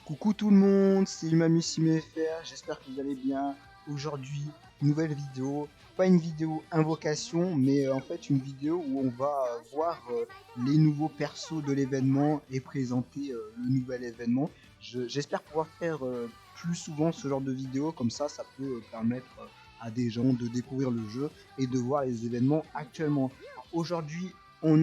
Coucou tout le monde, c'est Umamusimefr, j'espère que vous allez bien. Aujourd'hui, nouvelle vidéo, pas une vidéo invocation, mais en fait une vidéo où on va voir les nouveaux persos de l'événement et présenter le nouvel événement. J'espère pouvoir faire plus souvent ce genre de vidéo, comme ça peut permettre à des gens de découvrir le jeu et de voir les événements actuellement. Aujourd'hui, en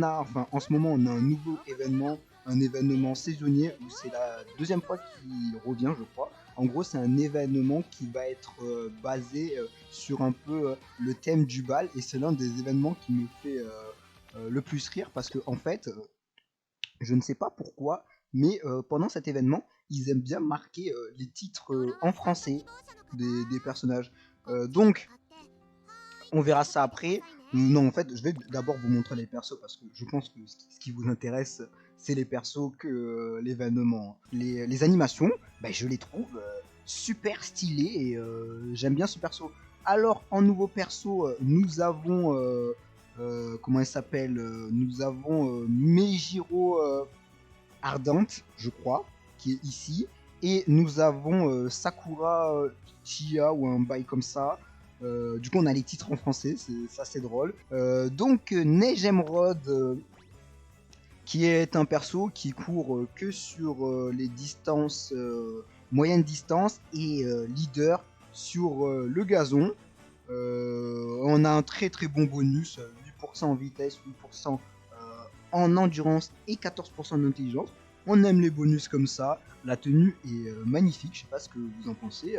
ce moment, on a un nouveau événement, un événement saisonnier où c'est la deuxième fois qu'il revient, je crois. En gros, c'est un événement qui va être basé sur un peu le thème du bal et c'est l'un des événements qui me fait le plus rire parce que en fait, je ne sais pas pourquoi, mais pendant cet événement, ils aiment bien marquer les titres en français des personnages. Donc, on verra ça après. Non, en fait, je vais d'abord vous montrer les persos parce que je pense que ce qui vous intéresse, c'est les persos que l'événement. Les animations, bah, je les trouve super stylées et j'aime bien ce perso. Alors, en nouveau perso, nous avons. Comment elle s'appelle Nous avons Meijiro Ardente, je crois, qui est ici. Et nous avons Sakura Chia ou un bail comme ça. Du coup, on a les titres en français, c'est assez drôle. Donc, Neige Emerald, qui est un perso qui court que sur les distances, moyennes distances, et leader sur le gazon. On a un très très bon bonus, 8% en vitesse, 8% en endurance et 14% d'intelligence. On aime les bonus comme ça. La tenue est magnifique, je sais pas ce que vous en pensez.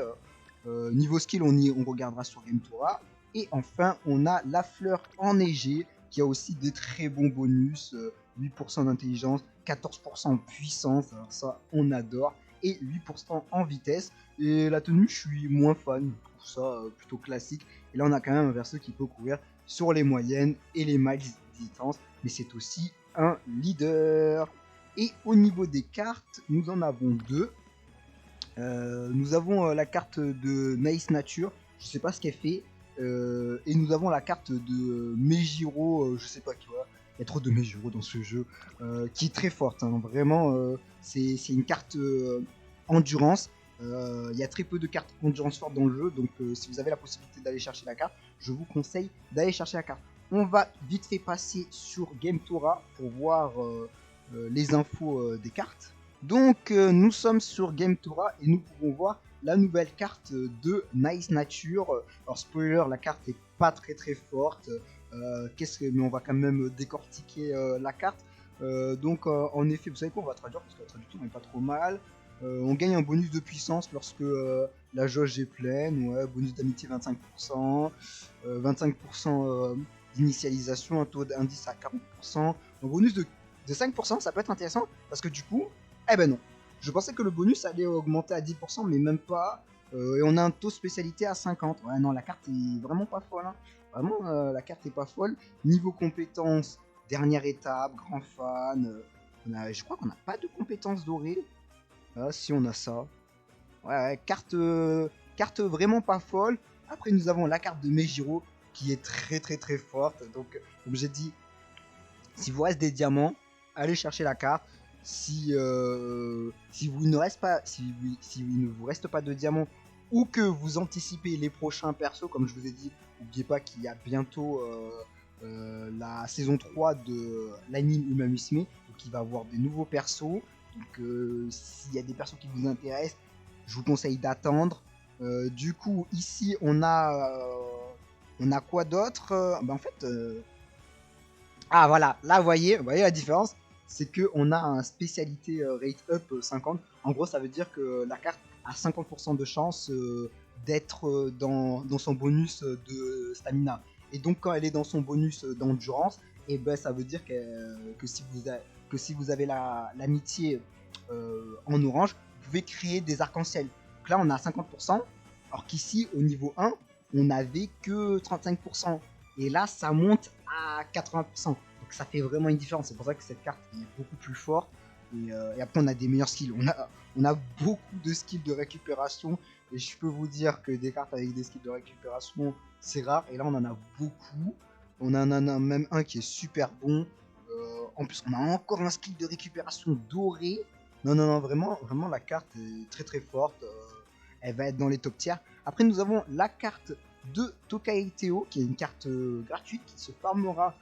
Niveau skill, on regardera sur Gametura. Et enfin, on a la fleur enneigée qui a aussi des très bons bonus. 8% d'intelligence, 14% en puissance, alors ça on adore, et 8% en vitesse. Et la tenue, je suis moins fan, je trouve ça plutôt classique. Et là, on a quand même un perso qui peut courir sur les moyennes et les miles distance, mais c'est aussi un leader. Et au niveau des cartes, nous en avons deux. Nous avons la carte de Nice Nature, je sais pas ce qu'elle fait, et nous avons la carte de Meijiro, je sais pas quoi. Il y a trop de Meijiro dans ce jeu, qui est très forte. Hein. Vraiment, c'est une carte endurance. Il y a très peu de cartes endurance fortes dans le jeu, donc si vous avez la possibilité d'aller chercher la carte, je vous conseille d'aller chercher la carte. On va vite fait passer sur Gametura pour voir les infos des cartes. Donc nous sommes sur Gametura et nous pouvons voir la nouvelle carte de Nice Nature. Alors spoiler, la carte est pas très très forte. Mais on va quand même décortiquer la carte. En effet, vous savez quoi, on va traduire parce que la traduction n'est pas trop mal. On gagne un bonus de puissance lorsque la jauge est pleine. Ouais, bonus d'amitié 25%, 25% d'initialisation, un taux d'indice à 40%, un bonus de 5%, ça peut être intéressant parce que du coup, eh ben non. Je pensais que le bonus allait augmenter à 10%, mais même pas. Et on a un taux spécialité à 50. Ouais, non, la carte est vraiment pas folle. Hein. Vraiment, la carte est pas folle. Niveau compétences, dernière étape, grand fan. Je crois qu'on n'a pas de compétences dorées. Ah, si on a ça. Ouais, ouais, carte vraiment pas folle. Après, nous avons la carte de Meijiro qui est très très très forte. Donc, comme j'ai dit, si vous reste des diamants, allez chercher la carte. Si vous ne reste pas, si il ne vous reste pas de diamants ou que vous anticipez les prochains persos, comme je vous ai dit, n'oubliez pas qu'il y a bientôt la saison 3 de l'anime Umamusume, donc il va avoir des nouveaux persos. Donc s'il y a des persos qui vous intéressent, je vous conseille d'attendre. Du coup, ici on a quoi d'autre En fait, ah voilà, là vous voyez la différence, c'est que on a un spécialité rate up 50. En gros, ça veut dire que la carte a 50% de chance d'être dans son bonus de stamina. Et donc quand elle est dans son bonus d'endurance, et ben ça veut dire que si vous avez l'amitié en orange, vous pouvez créer des arcs-en-ciel. Donc là on a 50%, alors qu'ici au niveau 1, on n'avait que 35%. Et là ça monte à 80%. Donc ça fait vraiment une différence. C'est pour ça que cette carte est beaucoup plus forte. Et après, on a des meilleurs skills. On a beaucoup de skills de récupération. Et je peux vous dire que des cartes avec des skills de récupération, c'est rare. Et là, on en a beaucoup. On en a même un qui est super bon. En plus, on a encore un skill de récupération doré. Non, non, non, vraiment, vraiment, la carte est très très forte. Elle va être dans les top tiers. Après, nous avons la carte de Tokai Teo, qui est une carte gratuite qui se farmera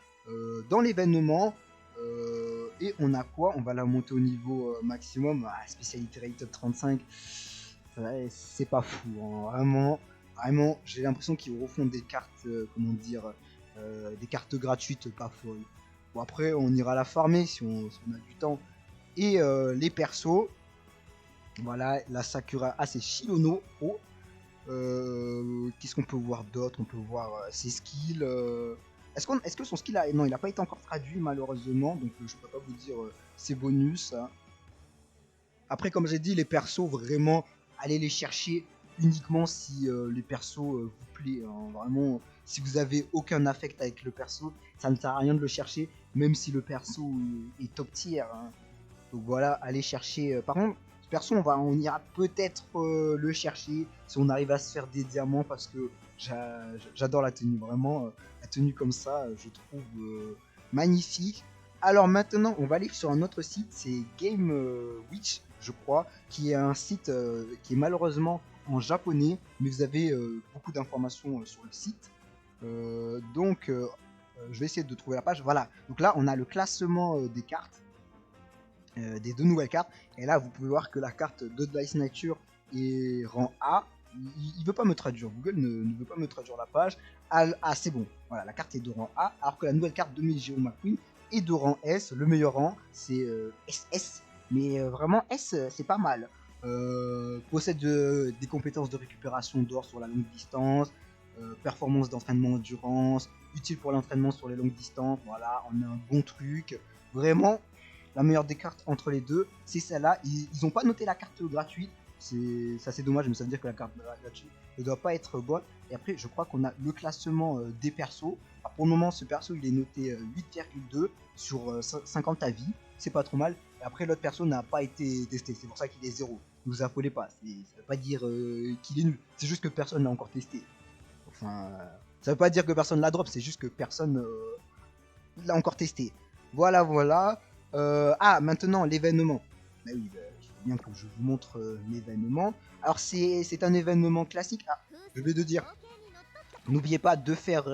dans l'événement. Et on a quoi? On va la monter au niveau maximum. Ah, spécialité rated 35. Ouais, c'est pas fou, hein. Vraiment, vraiment, j'ai l'impression qu'ils refont des cartes, comment dire, des cartes gratuites pas folles. Bon, après, on ira la farmer si on a du temps. Et les persos, voilà, la Sakura A c'est Shilono. Oh. Qu'est-ce qu'on peut voir d'autre? On peut voir ses skills. Est-ce que son skill a... Non, il n'a pas été encore traduit malheureusement, donc je peux pas vous dire ses bonus, hein. Après, comme j'ai dit, les persos, vraiment, allez les chercher uniquement si les persos vous plaît, hein. Vraiment, si vous avez aucun affect avec le perso, ça ne sert à rien de le chercher, même si le perso est top tier, hein. Donc voilà, allez chercher. Par contre, ce perso, on ira peut-être le chercher si on arrive à se faire des diamants parce que j'adore la tenue. Vraiment, la tenue comme ça, je trouve magnifique. Alors maintenant, on va aller sur un autre site, c'est Game Witch, je crois, qui est un site qui est malheureusement en japonais, mais vous avez beaucoup d'informations sur le site. Je vais essayer de trouver la page. Voilà, donc là, on a le classement des cartes. Des deux nouvelles cartes. Et là, vous pouvez voir que la carte de Dice Nature est rang A. Il veut pas me traduire, Google ne veut pas me traduire la page. Ah, c'est bon, voilà, la carte est de rang A, alors que la nouvelle carte de Meijiro McQueen est de rang S. Le meilleur rang, c'est SS, mais vraiment S, c'est pas mal. Possède des compétences de récupération d'or sur la longue distance, performance d'entraînement endurance, utile pour l'entraînement sur les longues distances. Voilà, on a un bon truc. Vraiment, la meilleure des cartes entre les deux, c'est celle-là. Ils n'ont pas noté la carte gratuite. C'est assez dommage, mais ça veut dire que la carte gratuite ne doit pas être bonne. Et après, je crois qu'on a le classement des persos. Alors pour le moment, ce perso, il est noté 8,2 sur 50 avis. C'est pas trop mal. Et après, l'autre perso n'a pas été testé. C'est pour ça qu'il est 0. Ne vous affolez pas. Ça veut pas dire qu'il est nul. C'est juste que personne l'a encore testé. Enfin, ça veut pas dire que personne l'a drop. C'est juste que personne l'a encore testé. Voilà, voilà. Maintenant, l'événement. Bah oui, il faut bien que je vous montre l'événement. Alors, c'est un événement classique. Ah, je vais te dire, n'oubliez pas de faire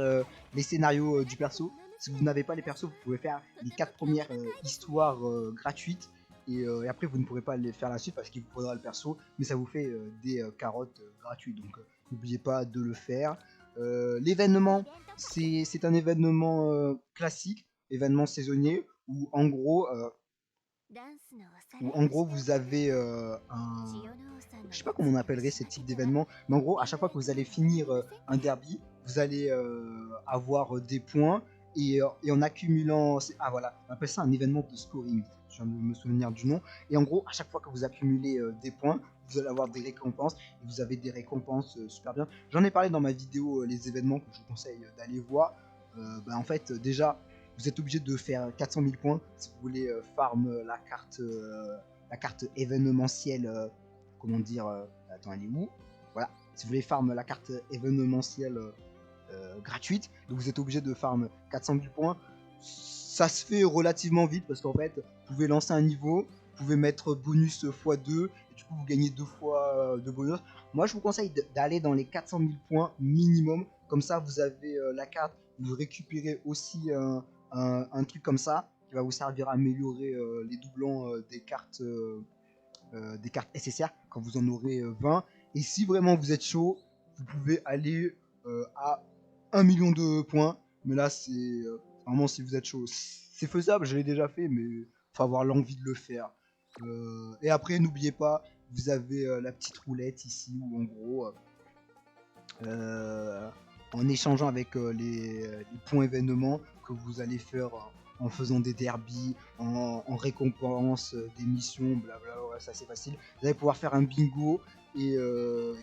les scénarios du perso. Si vous n'avez pas les persos, vous pouvez faire les 4 premières histoires gratuites. Et après, vous ne pourrez pas les faire la suite parce qu'il vous faudra le perso. Mais ça vous fait des carottes gratuites. Donc, n'oubliez pas de le faire. L'événement, c'est un événement classique, événement saisonnier, où en gros vous avez je sais pas comment on appellerait ce type d'événement, mais en gros, à chaque fois que vous allez finir un derby, vous allez avoir des points et en accumulant. Ah voilà, on appelle ça un événement de scoring. Je viens de me souvenir du nom. Et en gros, à chaque fois que vous accumulez des points, vous allez avoir des récompenses. Et vous avez des récompenses super bien. J'en ai parlé dans ma vidéo les événements que je vous conseille d'aller voir. En fait, déjà, vous êtes obligé de faire 400 000 points si vous voulez farm la carte événementielle. Comment dire, attends, elle est où? Voilà, si vous voulez farm la carte événementielle gratuite, donc vous êtes obligé de farm 400 000 points. Ça se fait relativement vite parce qu'en fait, vous pouvez lancer un niveau, vous pouvez mettre bonus x2, et du coup vous gagnez 2 fois de bonus. Moi je vous conseille d'aller dans les 400 000 points minimum, comme ça vous avez la carte, vous récupérez aussi un truc comme ça qui va vous servir à améliorer les doublons des cartes SSR quand vous en aurez 20. Et si vraiment vous êtes chaud, vous pouvez aller à 1 million de points. Mais là, c'est vraiment si vous êtes chaud. C'est faisable, je l'ai déjà fait, mais il faut avoir l'envie de le faire. Et après, n'oubliez pas, vous avez la petite roulette ici où en gros, en échangeant avec les points événements que vous allez faire en faisant des derbies, en récompense des missions, blabla, ouais, ça c'est facile. Vous allez pouvoir faire un bingo et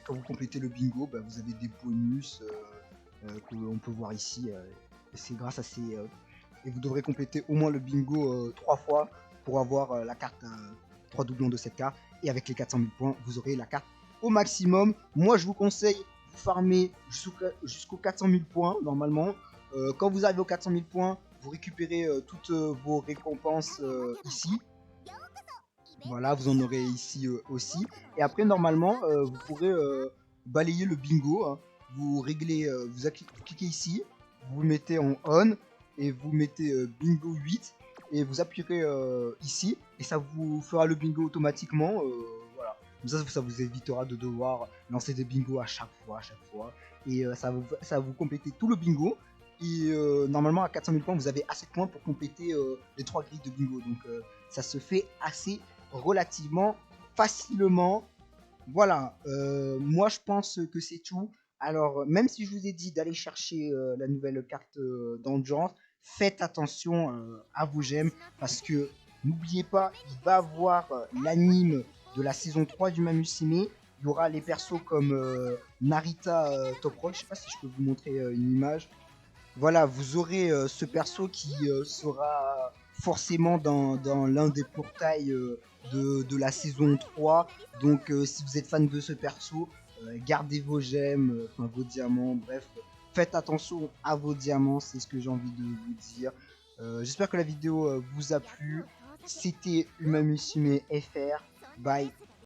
quand vous complétez le bingo, vous avez des bonus que l'on peut voir ici. C'est grâce à ces... et vous devrez compléter au moins le bingo 3 fois pour avoir la carte 3 doublons de cette carte. Et avec les 400 000 points, vous aurez la carte au maximum. Moi, je vous conseille vous farmer jusqu'aux 400 000 points normalement. Quand vous arrivez aux 400 000 points, vous récupérez toutes vos récompenses ici. Voilà, vous en aurez ici aussi. Et après, normalement, vous pourrez balayer le bingo, hein. Vous réglez, vous cliquez ici, vous le mettez en on et vous mettez bingo 8 et vous appuierez ici et ça vous fera le bingo automatiquement. Voilà. Comme ça vous évitera de devoir lancer des bingos à chaque fois, Et ça va vous compléter tout le bingo. Et normalement, à 400 000 points, vous avez assez de points pour compléter les 3 grilles de bingo. Donc, ça se fait assez relativement facilement. Voilà, moi je pense que c'est tout. Alors, même si je vous ai dit d'aller chercher la nouvelle carte d'endurance, faites attention à vos gemmes parce que n'oubliez pas, il va y avoir l'anime de la saison 3 du Mamusime. Il y aura les persos comme Narita Top Rock. Je sais pas si je peux vous montrer une image. Voilà, vous aurez ce perso qui sera forcément dans l'un des portails de la saison 3. Donc si vous êtes fan de ce perso, gardez vos gemmes, enfin vos diamants, bref, faites attention à vos diamants, c'est ce que j'ai envie de vous dire. J'espère que la vidéo vous a plu. C'était Umamusume FR. Bye.